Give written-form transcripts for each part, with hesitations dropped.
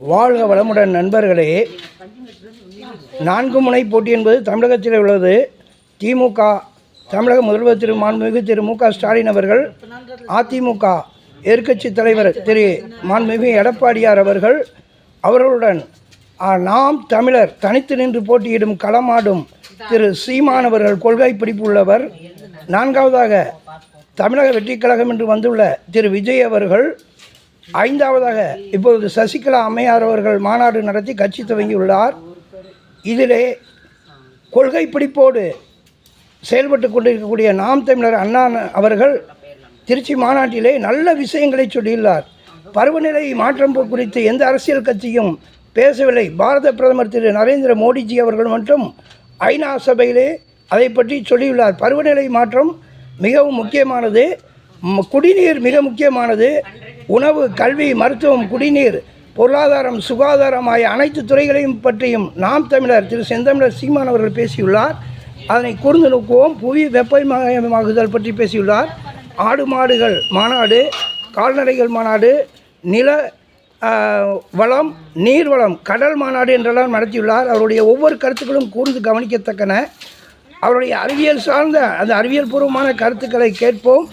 வாழ்க வளமுடன் நண்பர்களே. 4 முனை போட்டி என்பது தமிழகத்தில் உள்ளது. திமுக தமிழக முதல்வர் மாண்புமிகு திரு மு.க. ஸ்டாலின் அவர்கள், அதிமுக எதிர்க்கட்சி தலைவர் திரு மாண்புமிகு எடப்பாடியார் அவர்களுடன் நாம் தமிழர் தனித்து நின்று போட்டியிடும் களமாடும் திரு சீமான் அவர்கள் கொள்கை பிடிப்பு உள்ளவர். 4வதாக தமிழக வெற்றிக் கழகம் என்று வந்துள்ள திரு விஜய் அவர்கள். 5வதாக இப்பொழுது சசிகலா அம்மையார் அவர்கள் மாநாடு நடத்தி கட்சி துவங்கியுள்ளார். இதிலே கொள்கை பிடிப்போடு செயல்பட்டு கொண்டிருக்கக்கூடிய நாம் தமிழர் அண்ணா அவர்கள் திருச்சி மாநாட்டிலே நல்ல விஷயங்களை சொல்லியுள்ளார். பருவநிலை மாற்றம் குறித்து எந்த அரசியல் கட்சியும் பேசவில்லை. பாரத பிரதமர் திரு நரேந்திர மோடிஜி அவர்கள் மட்டும் ஐநா சபையிலே அதை பற்றி சொல்லியுள்ளார். பருவநிலை மாற்றம் மிகவும் முக்கியமானது, குடிநீர் மிக முக்கியமானது, உணவு, கல்வி, மருத்துவம், குடிநீர், பொருளாதாரம், சுகாதாரம் ஆகிய அனைத்து துறைகளையும் பற்றியும் நாம் தமிழர் திரு செந்தமிழர் சீமான் அவர்கள் பேசியுள்ளார். அதனை கூர்ந்து நோக்குவோம். புவி வெப்பமயமாகுதல் பற்றி பேசியுள்ளார். ஆடு மாடுகள் மாநாடு, கால்நடைகள் மாநாடு, நில வளம், நீர்வளம், கடல் மாநாடு என்றெல்லாம் நடத்தியுள்ளார். அவருடைய ஒவ்வொரு கருத்துக்களும் கூர்ந்து கவனிக்கத்தக்கன. அவருடைய அறிவியல் சார்ந்த அந்த அறிவியல் பூர்வமான கருத்துக்களை கேட்போம்.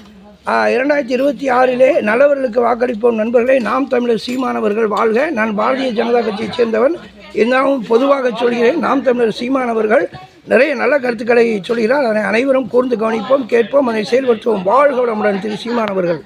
2026 நல்லவர்களுக்கு வாக்களிப்போம். நண்பர்களே, நாம் தமிழர் சீமானவர்கள் வாழ்க. நான் பாரதிய ஜனதா கட்சியைச் சேர்ந்தவன். இருந்தாலும் பொதுவாக சொல்கிறேன், நாம் தமிழர் சீமானவர்கள் நிறைய நல்ல கருத்துக்களை சொல்கிறார். அதனை அனைவரும் கூர்ந்து கவனிப்போம், கேட்போம், அதை செயல்படுத்துவோம். வாழ்க வளமுடன் திரு சீமானவர்கள்.